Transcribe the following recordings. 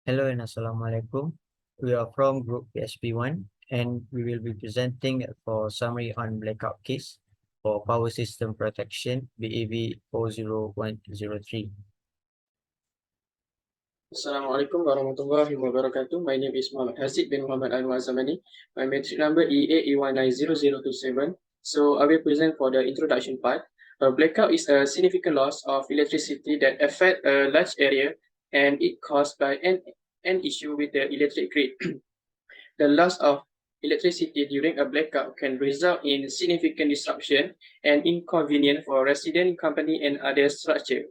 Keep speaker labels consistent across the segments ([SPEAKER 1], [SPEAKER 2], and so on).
[SPEAKER 1] Hello and Assalamualaikum. We are from Group PSP1 and we will be presenting for summary on blackout case for power system protection BEV40103.
[SPEAKER 2] Assalamualaikum warahmatullahi wabarakatuh. My name is Muhammad Hasid bin Muhammad Anwar Zamani. My matric number EA1900027. So I will present for the introduction part. A blackout is a significant loss of electricity that affect a large area and it caused by an issue with the electric grid. The loss of electricity during a blackout can result in significant disruption and inconvenience for resident, company, and other structure.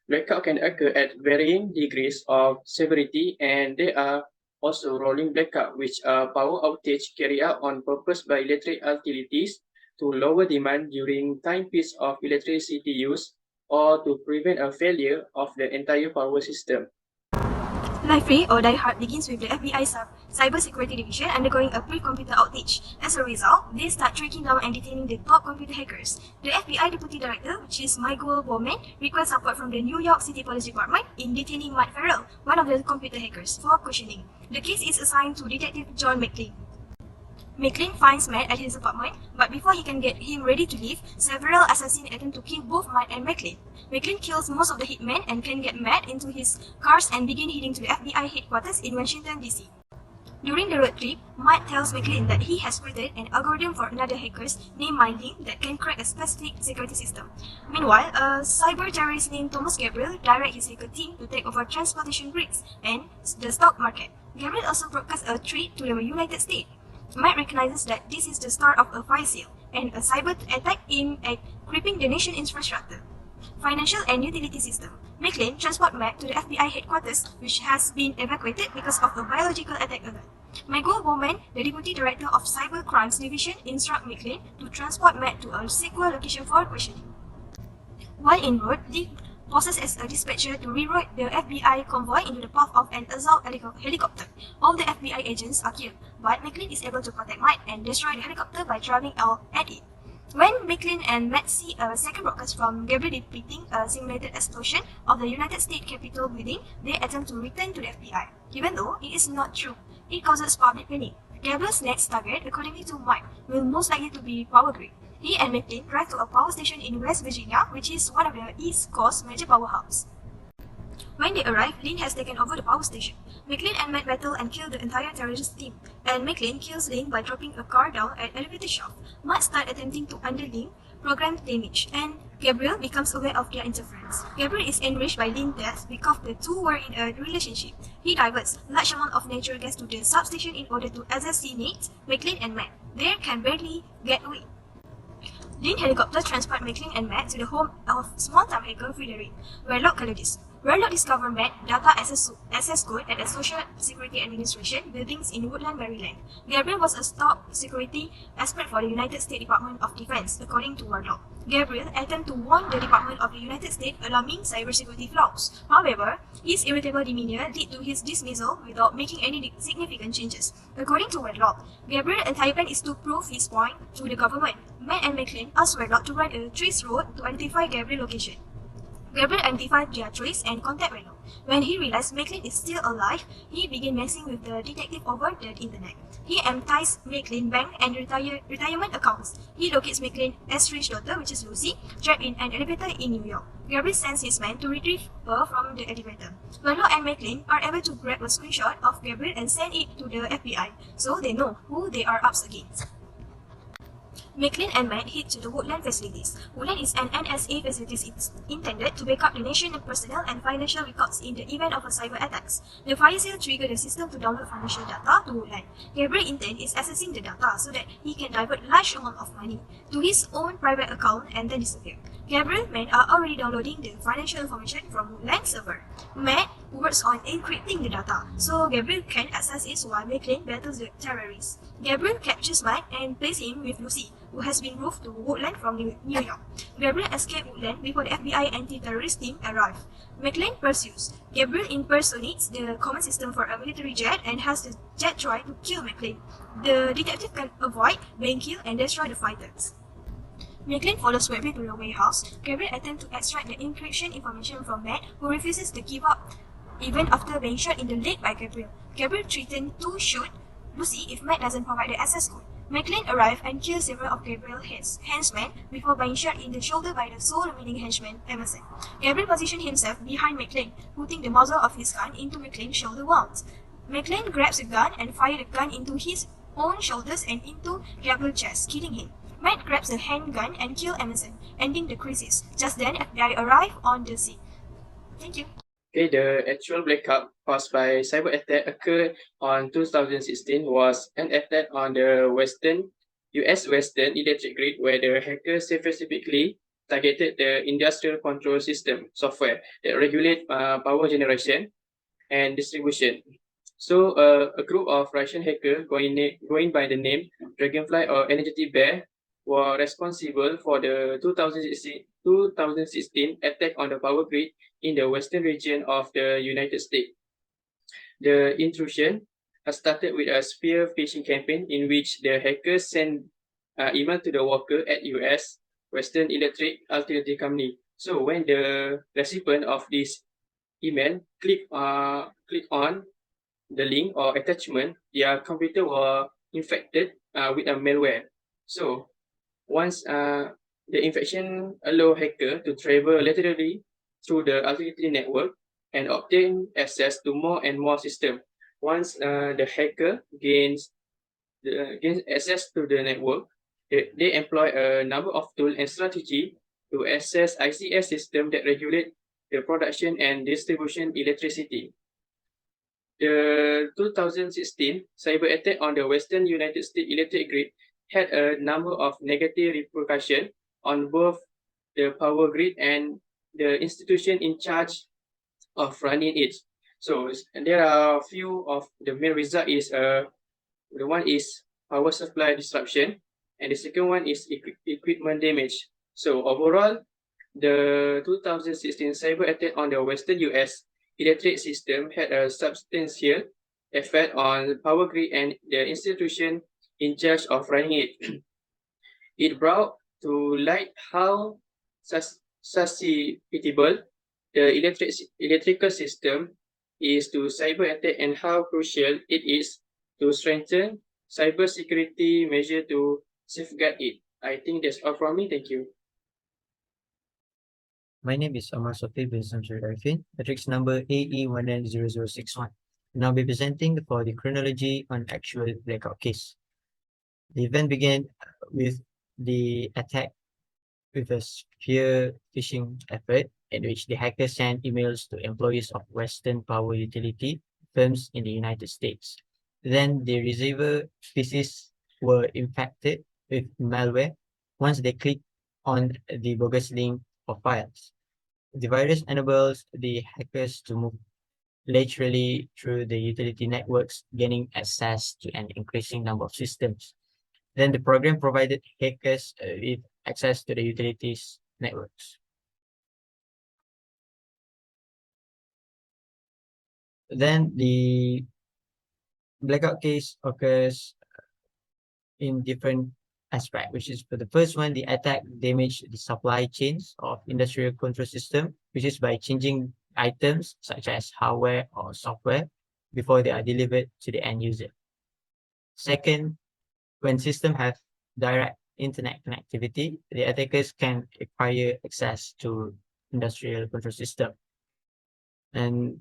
[SPEAKER 2] Blackout can occur at varying degrees of severity, and there are also rolling blackout, which are power outage carried out on purpose by electric utilities to lower demand during time peaks of electricity use or to prevent a failure of the entire power system.
[SPEAKER 3] Life Free or Die Hard begins with the FBI Cybersecurity Division undergoing a pre-computer outage. As a result, they start tracking down and detaining the top computer hackers. The FBI Deputy Director, which is Michael Bowman, requests support from the New York City Police Department in detaining Matt Farrell, one of the computer hackers, for questioning. The case is assigned to Detective John McLean. McLean finds Matt at his apartment, but before he can get him ready to leave, several assassins attempt to kill both Matt and McLean. McLean kills most of the hitmen and can get Matt into his cars and begin heading to the FBI headquarters in Washington, D.C. During the road trip, Matt tells McLean that he has created an algorithm for another hackers named Minding that can crack a specific security system. Meanwhile, a cyber terrorist named Thomas Gabriel directs his hacker team to take over transportation grids and the stock market. Gabriel also broadcasts a threat to the United States. Matt recognizes that this is the start of a fire sale and a cyber attack aimed at crippling the nation's infrastructure, financial and utility system. McLean transports Matt to the FBI headquarters, which has been evacuated because of a biological attack alert. Michael Bowman, the Deputy Director of Cyber Crimes Division, instructs McLean to transport Matt to a secure location for questioning. While en route, Lee poses as a dispatcher to reroute the FBI convoy into the path of an assault helicopter. All the FBI agents are killed, but McLean is able to protect Matt and destroy the helicopter by driving out at it. When McLean and Matt see a second broadcast from Gabriel depicting a simulated explosion of the United States Capitol building, they attempt to return to the FBI. Even though it is not true, it causes public panic. Gabriel's next target, according to Mike, will most likely to be power grid. He and McLean drive to a power station in West Virginia, which is one of the East Coast major power hubs. When they arrive, Lynn has taken over the power station. McLean and Matt battle and kill the entire terrorist team, and McLean kills Lynn by dropping a car down an elevator shaft. Matt starts attempting to undo Lynn, program damage, and Gabriel becomes aware of their interference. Gabriel is enraged by Lynn's death because the two were in a relationship. He diverts large amount of natural gas to the substation in order to assassinate McLean and Matt. They can barely get away. Lynn helicopter transport McLean and Matt to the home of small-time hacker Frederick, Warlock colleges. Warlock discovered Matt data access code at the Social Security Administration buildings in Woodland, Maryland. Gabriel was a top security expert for the United States Department of Defense, according to Warlock. Gabriel attempted to warn the Department of the United States alarming cybersecurity flaws. However, his irritable demeanor led to his dismissal without making any significant changes. According to Warlock, Gabriel's entire plan is to prove his point to the government. Matt and McLean asked Warlock to run a trace road to identify Gabriel's location. Gabriel identified their trace and contact Warlock. When he realized McLean is still alive, he began messing with the detective over the internet. He empties McLean's bank and retirement accounts. He locates McLean's estranged daughter, which is Lucy, trapped in an elevator in New York. Gabriel sends his men to retrieve her from the elevator. Warlock and McLean are able to grab a screenshot of Gabriel and send it to the FBI, so they know who they are up against. McLean and Matt head to the Woodland facilities. Woodland is an NSA facility intended to backup the nation's personnel and financial records in the event of a cyber attacks. The fire sale triggered the system to download financial data to Woodland. Gabriel's intent is accessing the data so that he can divert large amount of money to his own private account and then disappear. Gabriel and Matt are already downloading the financial information from Woodland server. Matt works on encrypting the data, so Gabriel can access it while McLean battles the terrorists. Gabriel captures Matt and places him with Lucy, who has been moved to Woodland from New York. Gabriel escapes Woodland before the FBI anti-terrorist team arrive. McLean pursues. Gabriel impersonates the command system for a military jet and has the jet try to kill McLean. The detective can avoid being killed and destroy the fighters. McLean follows Gabriel to the warehouse. Gabriel attempts to extract the encryption information from Matt, who refuses to give up even after being shot in the leg by Gabriel. Gabriel threatened to shoot Lucy if Matt doesn't provide the access code. McLean arrived and killed several of Gabriel's henchmen before being shot in the shoulder by the sole remaining henchman, Emerson. Gabriel positioned himself behind McLean, putting the muzzle of his gun into McLean's shoulder wounds. McLean grabs a gun and fired the gun into his own shoulders and into Gabriel's chest, killing him. Matt grabs a handgun and kills Emerson, ending the crisis. Just then, FBI arrived on the scene. Thank you.
[SPEAKER 2] Okay, the actual blackout caused by cyber attack occurred on 2016 was an attack on the US Western electric grid where the hackers specifically targeted the industrial control system software that regulate power generation and distribution. So a group of Russian hackers going by the name Dragonfly or Energetic Bear were responsible for the 2016 attack on the power grid in the western region of the United States. The intrusion has started with a spear phishing campaign in which the hackers sent email to the worker at US Western Electric Utility Company. So when the recipient of this email click on the link or attachment, their computer were infected with a malware. So once the infection allow hacker to travel laterally through the utility network and obtain access to more and more systems. Once the hacker gains access to the network, they employ a number of tools and strategy to access ICS system that regulate the production and distribution electricity. The 2016 cyber attack on the Western United States electric grid had a number of negative repercussions on both the power grid and the institution in charge of running it. So there are a few of the main result is the one is power supply disruption, and the second one is equipment damage. So overall, the 2016 cyber attack on the Western US electric system had a substantial effect on the power grid and the institution in charge of running it. It brought to light how susceptible the electrical system is to cyber attack and how crucial it is to strengthen cyber security measure to safeguard it. I think that's all from me. Thank you.
[SPEAKER 1] My name is Amar Sofi bin Samsur Arifin, matrix number AE190061. And I'll be presenting for the chronology on actual blackout case. The event began with the attack with a spear phishing effort in which the hackers sent emails to employees of Western power utility firms in the United States. Then the receiver PCs were infected with malware once they clicked on the bogus link or files. The virus enables the hackers to move laterally through the utility networks, gaining access to an increasing number of systems. Then the program provided hackers with access to the utilities networks. Then the blackout case occurs in different aspects, which is for the first one, the attack damaged the supply chains of industrial control system, which is by changing items such as hardware or software before they are delivered to the end user. Second, when systems have direct internet connectivity, the attackers can acquire access to industrial control system. And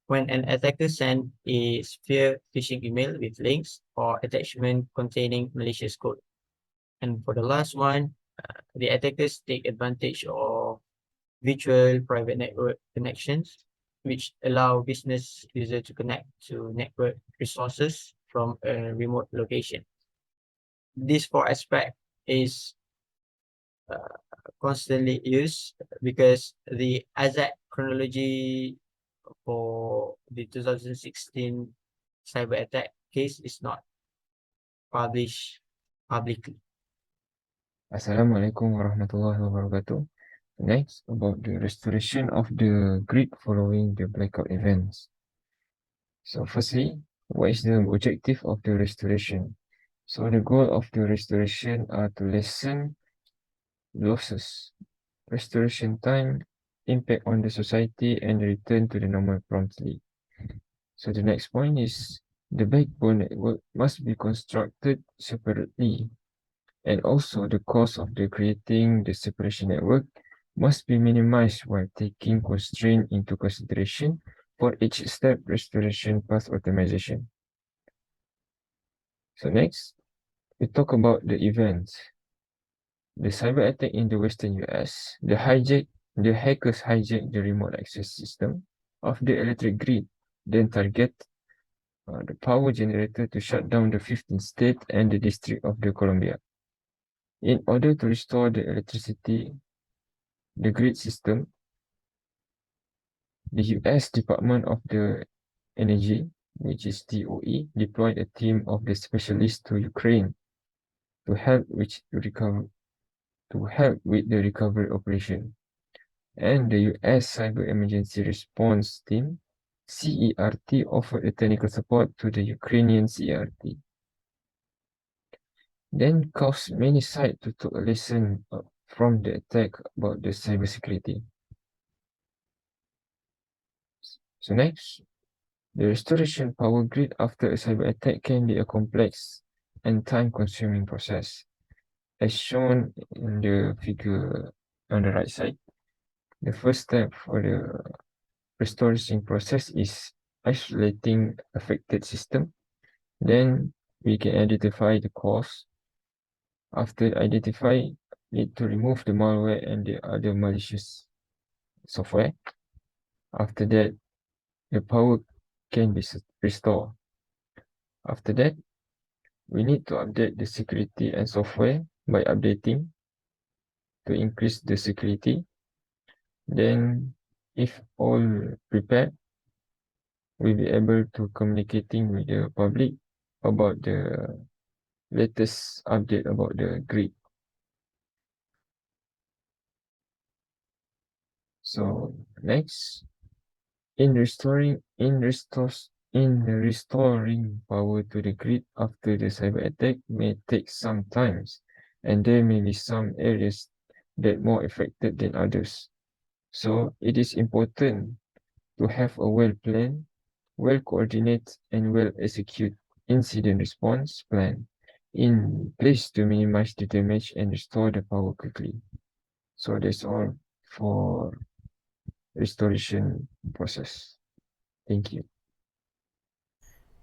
[SPEAKER 1] when an attacker sends a spear phishing email with links or attachment containing malicious code. And for the last one, the attackers take advantage of virtual private network connections, which allow business users to connect to network resources from a remote location. This four aspect is constantly used because the exact chronology for the 2016 cyber attack case is not published publicly.
[SPEAKER 4] Assalamualaikum warahmatullahi wabarakatuh. Next, about the restoration of the grid following the blackout events. So firstly, what is the objective of the restoration? So the goal of the restoration are to lessen losses. Restoration time impact on the society and return to the normal promptly. So the next point is the backbone network must be constructed separately, and also the cost of the creating the separation network must be minimized while taking constraint into consideration for each step restoration path optimization. So next, we talk about the events. The cyber attack in the Western US, the hackers hijacked the remote access system of the electric grid, then target the power generator to shut down the 15th state and the District of the Columbia. In order to restore the electricity, the grid system, the US Department of the Energy, which is DOE, deployed a team of the specialists to Ukraine to help with the recovery operation. And the US Cyber Emergency Response Team, CERT, offered a technical support to the Ukrainian CERT. Then caused many sites to take a lesson from the attack about the cybersecurity. So next, the restoration power grid after a cyber attack can be a complex and time-consuming process. As shown in the figure on the right side, the first step for the restoration process is isolating affected system. Then we can identify the cause. After identify, need to remove the malware and the other malicious software. After that, the power can be restored. After that, we need to update the security and software by updating to increase the security. Then, if all prepared, we'll be able to communicating with the public about the latest update about the grid. So next, in restoring power to the grid after the cyber attack may take some time, and there may be some areas that more affected than others. So it is important to have a well-planned, well-coordinated, and well-executed incident response plan in place to minimize the damage and restore the power quickly. So that's all for restoration process. Thank you.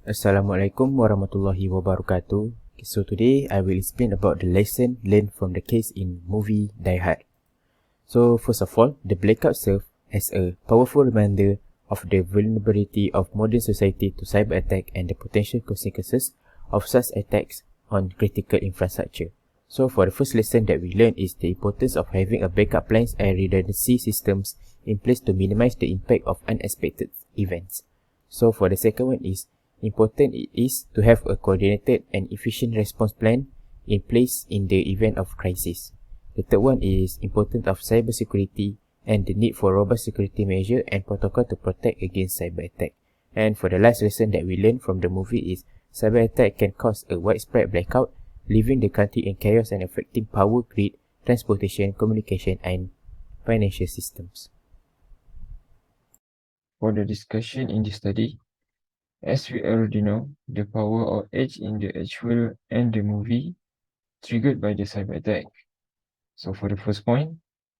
[SPEAKER 5] Assalamualaikum warahmatullahi wabarakatuh. So today I will explain about the lesson learned from the case in movie Die Hard. So first of all, the Blackout serves as a powerful reminder of the vulnerability of modern society to cyber attack and the potential consequences of such attacks on critical infrastructure. So for the first lesson that we learned is the importance of having a backup plans and redundancy systems in place to minimize the impact of unexpected events. So for the second one is important it is to have a coordinated and efficient response plan in place in the event of crisis. The third one is important of cybersecurity and the need for robust security measure and protocol to protect against cyber attack. And for the last lesson that we learned from the movie is cyber attack can cause a widespread blackout, leaving the country in chaos and affecting power grid, transportation, communication, and financial systems.
[SPEAKER 4] For the discussion in the study, as we already know, the power outage in the actual and the movie triggered by the cyber attack. So for the first point,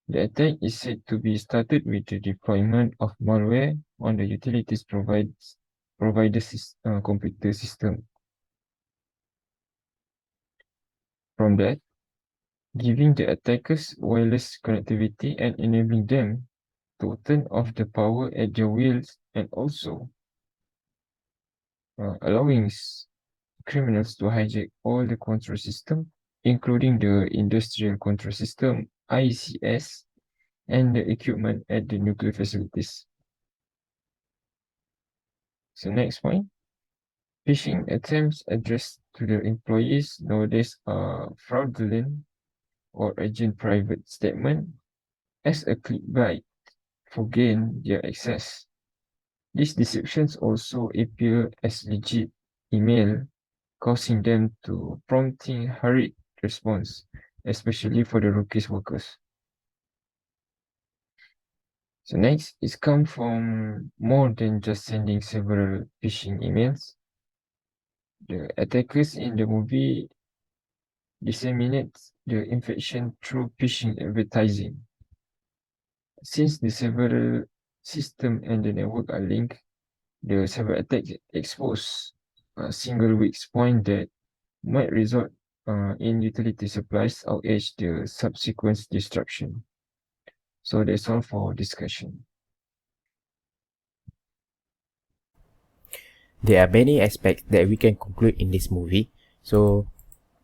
[SPEAKER 4] the attack is said to be started with the deployment of malware on the utilities provider's computer system. From that, giving the attackers wireless connectivity and enabling them to turn off the power at their wheels, and also allowing criminals to hijack all the control system, including the industrial control system, ICS, and the equipment at the nuclear facilities. So next point, phishing attempts addressed to the employees nowadays are fraudulent or agent private statement as a clickbait for gain their access. These deceptions also appear as legit email, causing them to prompting hurried response, especially for the rookies workers. So next is come from more than just sending several phishing emails. The attackers in the movie disseminate the infection through phishing advertising. Since the several system and the network are linked, the cyber attack expose a single weak point that might result in utility supplies outage the subsequent destruction. So that's all for discussion.
[SPEAKER 5] There are many aspects that we can conclude in this movie. So,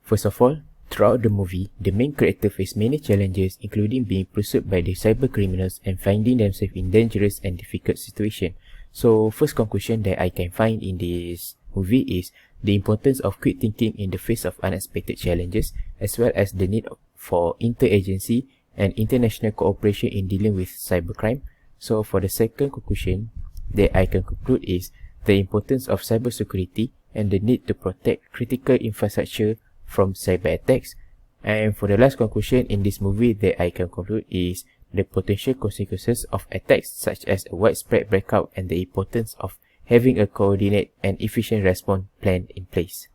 [SPEAKER 5] first of all, throughout the movie, the main character faced many challenges, including being pursued by the cyber criminals and finding themselves in dangerous and difficult situations. So, first conclusion that I can find in this movie is the importance of quick thinking in the face of unexpected challenges, as well as the need for interagency and international cooperation in dealing with cybercrime. So, for the second conclusion that I can conclude is the importance of cybersecurity and the need to protect critical infrastructure from cyber attacks. And for the last conclusion in this movie that I can conclude is the potential consequences of attacks such as a widespread breakout and the importance of having a coordinated and efficient response plan in place.